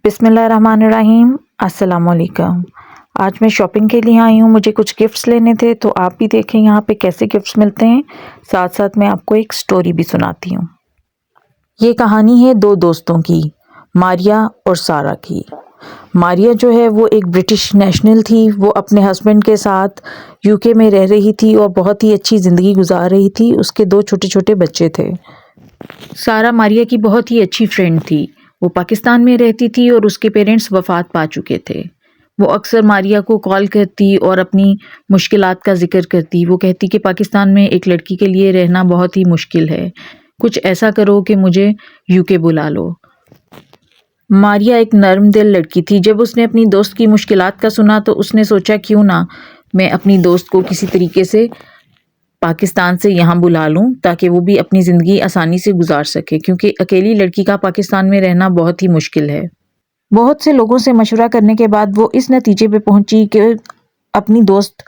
بسم اللہ الرحمن الرحیم۔ السلام علیکم۔ آج میں شاپنگ کے لیے آئی ہوں، مجھے کچھ گفٹس لینے تھے، تو آپ بھی دیکھیں یہاں پہ کیسے گفٹس ملتے ہیں، ساتھ ساتھ میں آپ کو ایک سٹوری بھی سناتی ہوں۔ یہ کہانی ہے دو دوستوں کی، ماریا اور سارا کی۔ ماریا جو ہے وہ ایک برٹش نیشنل تھی، وہ اپنے ہسبینڈ کے ساتھ UK میں رہ رہی تھی اور بہت ہی اچھی زندگی گزار رہی تھی۔ اس کے دو چھوٹے چھوٹے بچے تھے۔ سارا ماریا کی بہت ہی اچھی فرینڈ تھی، وہ پاکستان میں رہتی تھی اور اس کے پیرنٹس وفات پا چکے تھے۔ وہ اکثر ماریا کو کال کرتی اور اپنی مشکلات کا ذکر کرتی۔ وہ کہتی کہ پاکستان میں ایک لڑکی کے لیے رہنا بہت ہی مشکل ہے، کچھ ایسا کرو کہ مجھے UK بلا لو۔ ماریا ایک نرم دل لڑکی تھی۔ جب اس نے اپنی دوست کی مشکلات کا سنا تو اس نے سوچا کیوں نہ میں اپنی دوست کو کسی طریقے سے پاکستان سے یہاں بلا لوں تاکہ وہ بھی اپنی زندگی آسانی سے گزار سکے، کیونکہ اکیلی لڑکی کا پاکستان میں رہنا بہت ہی مشکل ہے۔ بہت سے لوگوں سے مشورہ کرنے کے بعد وہ اس نتیجے پہ پہنچی کہ اپنی دوست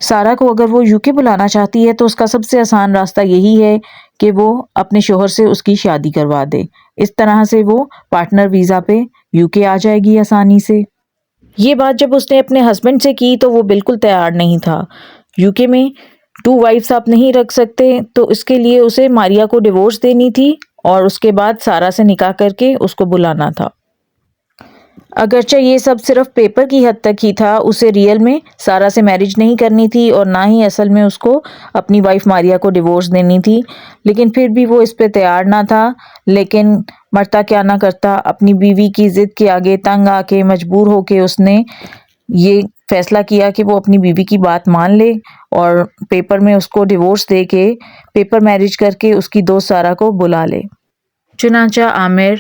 سارا کو اگر وہ UK بلانا چاہتی ہے تو اس کا سب سے آسان راستہ یہی ہے کہ وہ اپنے شوہر سے اس کی شادی کروا دے۔ اس طرح سے وہ پارٹنر ویزا پہ UK آ جائے گی آسانی سے۔ یہ بات جب اس نے اپنے ہسبینڈ سے کی تو وہ بالکل تیار نہیں تھا۔ UK میں 2 وائفس آپ نہیں رکھ سکتے، تو اس کے لیے اسے ماریا کو ڈیورس دینی تھی اور اس کے بعد سارا سے نکاح کر کے اس کو بلانا تھا۔ اگرچہ یہ سب صرف پیپر کی حد تک ہی تھا، اسے ریئل میں سارا سے میرج نہیں کرنی تھی اور نہ ہی اصل میں اس کو اپنی وائف ماریا کو ڈیورس دینی تھی، لیکن پھر بھی وہ اس پہ تیار نہ تھا۔ لیکن مرتا کیا نہ کرتا، اپنی بیوی کی ضد کے آگے تنگ آ کے مجبور ہو کے اس نے یہ فیصلہ کیا کہ وہ اپنی بیوی کی بات مان لے اور پیپر میں اس کو ڈیورس دے کے پیپر میرج کر کے اس کی دوست سارا کو بلا لے۔ چنانچہ عامر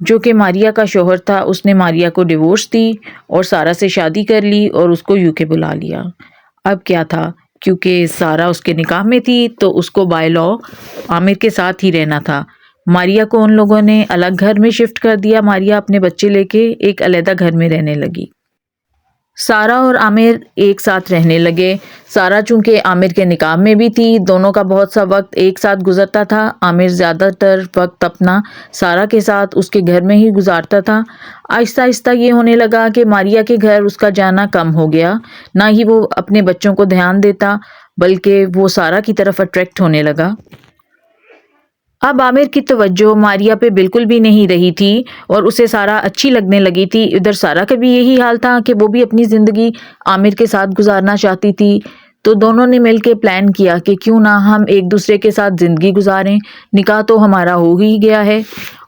جو کہ ماریا کا شوہر تھا، اس نے ماریا کو ڈیورس دی اور سارا سے شادی کر لی اور اس کو UK بلا لیا۔ اب کیا تھا، کیونکہ سارا اس کے نکاح میں تھی تو اس کو بائی لا عامر کے ساتھ ہی رہنا تھا۔ ماریا کو ان لوگوں نے الگ گھر میں شفٹ کر دیا۔ ماریا اپنے بچے لے کے ایک علیحدہ گھر میں رہنے لگی۔ سارا اور عامر ایک ساتھ رہنے لگے۔ سارا چونکہ عامر کے نکاح میں بھی تھی، دونوں کا بہت سا وقت ایک ساتھ گزرتا تھا۔ عامر زیادہ تر وقت اپنا سارا کے ساتھ اس کے گھر میں ہی گزارتا تھا۔ آہستہ آہستہ یہ ہونے لگا کہ ماریا کے گھر اس کا جانا کم ہو گیا، نہ ہی وہ اپنے بچوں کو دھیان دیتا بلکہ وہ سارا کی طرف اٹریکٹ ہونے لگا۔ اب عامر کی توجہ ماریا پہ بالکل بھی نہیں رہی تھی اور اسے سارا اچھی لگنے لگی تھی۔ ادھر سارا کا بھی یہی حال تھا کہ وہ بھی اپنی زندگی عامر کے ساتھ گزارنا چاہتی تھی، تو دونوں نے مل کے پلان کیا کہ کیوں نہ ہم ایک دوسرے کے ساتھ زندگی گزاریں۔ نکاح تو ہمارا ہو ہی گیا ہے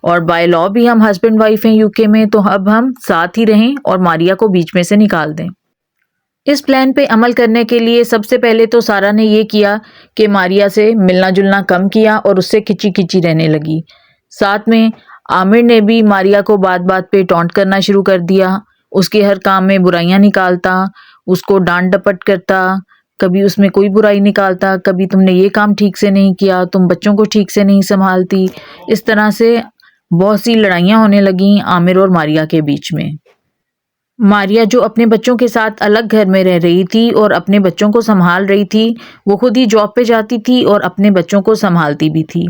اور بائی لا بھی ہم ہسبینڈ وائف ہیں UK میں، تو اب ہم ساتھ ہی رہیں اور ماریا کو بیچ میں سے نکال دیں۔ اس پلان پہ عمل کرنے کے لیے سب سے پہلے تو سارا نے یہ کیا کہ ماریا سے ملنا جلنا کم کیا اور اس سے کھچی کھچی رہنے لگی۔ ساتھ میں عامر نے بھی ماریا کو بات بات پہ ٹونٹ کرنا شروع کر دیا، اس کے ہر کام میں برائیاں نکالتا، اس کو ڈانٹ ڈپٹ کرتا، کبھی اس میں کوئی برائی نکالتا، کبھی تم نے یہ کام ٹھیک سے نہیں کیا، تم بچوں کو ٹھیک سے نہیں سنبھالتی۔ اس طرح سے بہت سی لڑائیاں ہونے لگیں عامر اور ماریا کے بیچ میں۔ ماریا جو اپنے بچوں کے ساتھ الگ گھر میں رہ رہی تھی اور اپنے بچوں کو سنبھال رہی تھی، وہ خود ہی جاب پہ جاتی تھی اور اپنے بچوں کو سنبھالتی بھی تھی۔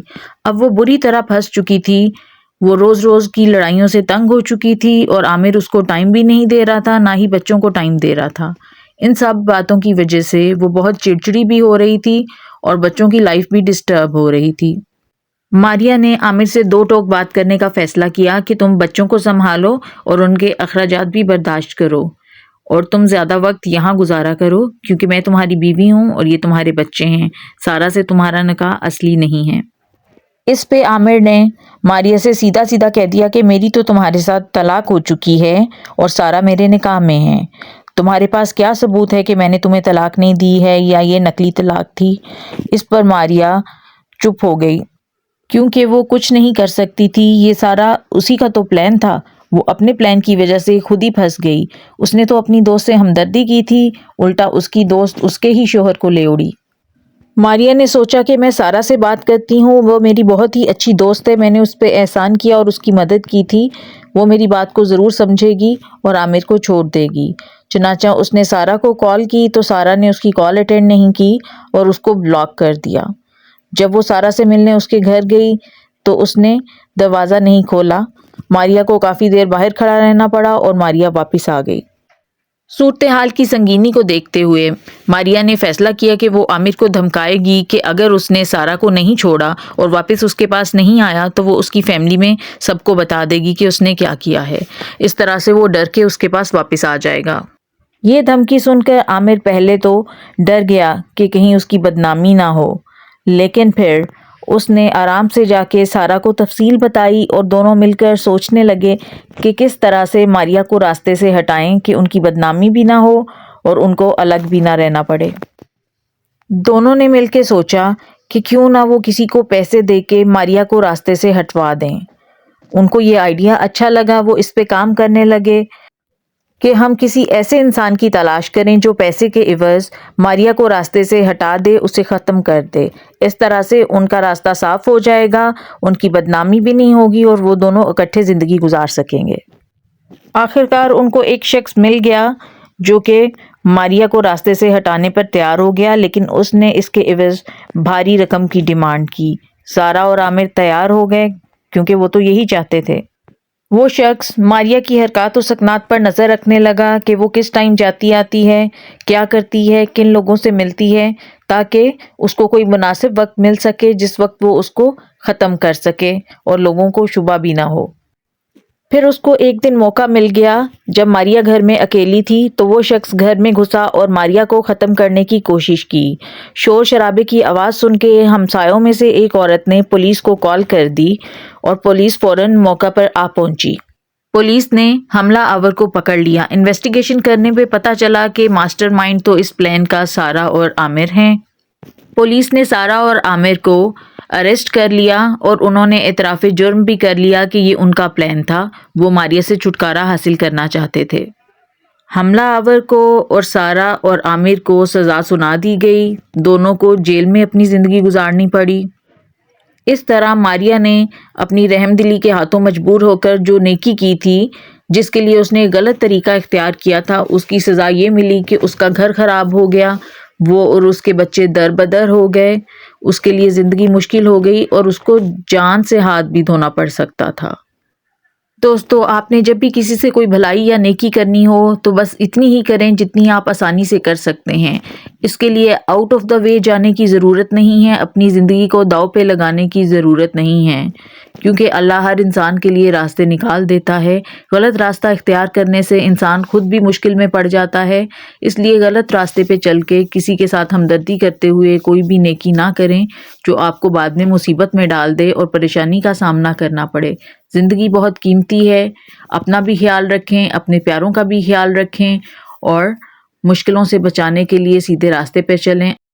اب وہ بری طرح پھنس چکی تھی، وہ روز روز کی لڑائیوں سے تنگ ہو چکی تھی اور عامر اس کو ٹائم بھی نہیں دے رہا تھا، نہ ہی بچوں کو ٹائم دے رہا تھا۔ ان سب باتوں کی وجہ سے وہ بہت چڑچڑی بھی ہو رہی تھی اور بچوں کی لائف بھی ڈسٹرب ہو رہی تھی۔ ماریا نے عامر سے 2 ٹوک بات کرنے کا فیصلہ کیا کہ تم بچوں کو سنبھالو اور ان کے اخراجات بھی برداشت کرو اور تم زیادہ وقت یہاں گزارا کرو، کیونکہ میں تمہاری بیوی ہوں اور یہ تمہارے بچے ہیں، سارا سے تمہارا نکاح اصلی نہیں ہے۔ اس پہ عامر نے ماریا سے سیدھا سیدھا کہہ دیا کہ میری تو تمہارے ساتھ طلاق ہو چکی ہے اور سارا میرے نکاح میں ہے، تمہارے پاس کیا ثبوت ہے کہ میں نے تمہیں طلاق نہیں دی ہے یا یہ نقلی طلاق تھی؟ اس پر ماریا چپ ہو گئی، کیونکہ وہ کچھ نہیں کر سکتی تھی، یہ سارا اسی کا تو پلان تھا۔ وہ اپنے پلان کی وجہ سے خود ہی پھنس گئی۔ اس نے تو اپنی دوست سے ہمدردی کی تھی، الٹا اس کی دوست اس کے ہی شوہر کو لے اڑی۔ ماریا نے سوچا کہ میں سارا سے بات کرتی ہوں، وہ میری بہت ہی اچھی دوست ہے، میں نے اس پہ احسان کیا اور اس کی مدد کی تھی، وہ میری بات کو ضرور سمجھے گی اور عامر کو چھوڑ دے گی۔ چنانچہ اس نے سارا کو کال کی تو سارا نے اس کی کال اٹینڈ نہیں کی اور اس کو بلاک کر دیا۔ جب وہ سارا سے ملنے اس کے گھر گئی تو اس نے دروازہ نہیں کھولا ماریا کو کافی دیر باہر کھڑا رہنا پڑا اور ماریا واپس آ گئی۔ صورتحال کی سنگینی کو دیکھتے ہوئے ماریا نے فیصلہ کیا کہ وہ عامر کو دھمکائے گی کہ اگر اس نے سارا کو نہیں چھوڑا اور واپس اس کے پاس نہیں آیا تو وہ اس کی فیملی میں سب کو بتا دے گی کہ اس نے کیا کیا ہے۔ اس طرح سے وہ ڈر کے اس کے پاس واپس آ جائے گا۔ یہ دھمکی سن کر عامر پہلے تو ڈر گیا کہ کہیں اس کی بدنامی نہ ہو، لیکن پھر اس نے آرام سے جا کے سارا کو تفصیل بتائی اور دونوں مل کر سوچنے لگے کہ کس طرح سے ماریا کو راستے سے ہٹائیں کہ ان کی بدنامی بھی نہ ہو اور ان کو الگ بھی نہ رہنا پڑے۔ دونوں نے مل کے سوچا کہ کیوں نہ وہ کسی کو پیسے دے کے ماریا کو راستے سے ہٹوا دیں۔ ان کو یہ آئیڈیا اچھا لگا، وہ اس پہ کام کرنے لگے کہ ہم کسی ایسے انسان کی تلاش کریں جو پیسے کے عوض ماریا کو راستے سے ہٹا دے، اسے ختم کر دے۔ اس طرح سے ان کا راستہ صاف ہو جائے گا، ان کی بدنامی بھی نہیں ہوگی اور وہ دونوں اکٹھے زندگی گزار سکیں گے۔ آخرکار ان کو ایک شخص مل گیا جو کہ ماریا کو راستے سے ہٹانے پر تیار ہو گیا، لیکن اس نے اس کے عوض بھاری رقم کی ڈیمانڈ کی۔ سارا اور عامر تیار ہو گئے کیونکہ وہ تو یہی چاہتے تھے۔ وہ شخص ماریا کی حرکات و سکنات پر نظر رکھنے لگا کہ وہ کس ٹائم جاتی آتی ہے، کیا کرتی ہے، کن لوگوں سے ملتی ہے، تاکہ اس کو کوئی مناسب وقت مل سکے جس وقت وہ اس کو ختم کر سکے اور لوگوں کو شبہ بھی نہ ہو۔ پھر اس کو ایک دن موقع مل گیا جب ماریا گھر میں اکیلی تھی تو وہ شخص گھر میں گھسا اور ماریا کو ختم کرنے کی کوشش کی۔ شور شرابے کی آواز سن کے ہمسایوں میں سے ایک عورت نے پولیس کو کال کر دی اور پولیس فوراً موقع پر آ پہنچی۔ پولیس نے حملہ آور کو پکڑ لیا۔ انویسٹیگیشن کرنے پہ پتہ چلا کہ ماسٹر مائنڈ تو اس پلان کا سارا اور عامر ہیں۔ پولیس نے سارا اور عامر کو اریسٹ کر لیا اور انہوں نے اعتراف جرم بھی کر لیا کہ یہ ان کا پلان تھا، وہ ماریا سے چھٹکارا حاصل کرنا چاہتے تھے۔ حملہ آور کو اور سارا اور عامر کو سزا سنا دی گئی، دونوں کو جیل میں اپنی زندگی گزارنی پڑی۔ اس طرح ماریا نے اپنی رحم دلی کے ہاتھوں مجبور ہو کر جو نیکی کی تھی، جس کے لیے اس نے غلط طریقہ اختیار کیا تھا، اس کی سزا یہ ملی کہ اس کا گھر خراب ہو گیا، وہ اور اس کے بچے در بدر ہو گئے، اس کے لیے زندگی مشکل ہو گئی اور اس کو جان سے ہاتھ بھی دھونا پڑ سکتا تھا۔ دوستو، آپ نے جب بھی کسی سے کوئی بھلائی یا نیکی کرنی ہو تو بس اتنی ہی کریں جتنی آپ آسانی سے کر سکتے ہیں۔ اس کے لیے آؤٹ آف دا وے جانے کی ضرورت نہیں ہے، اپنی زندگی کو داؤ پہ لگانے کی ضرورت نہیں ہے، کیونکہ اللہ ہر انسان کے لیے راستے نکال دیتا ہے۔ غلط راستہ اختیار کرنے سے انسان خود بھی مشکل میں پڑ جاتا ہے، اس لیے غلط راستے پہ چل کے کسی کے ساتھ ہمدردی کرتے ہوئے کوئی بھی نیکی نہ کریں جو آپ کو بعد میں مصیبت میں ڈال دے اور پریشانی کا سامنا کرنا پڑے۔ زندگی بہت قیمتی ہے، اپنا بھی خیال رکھیں، اپنے پیاروں کا بھی خیال رکھیں اور مشکلوں سے بچانے کے لیے سیدھے راستے پہ چلیں۔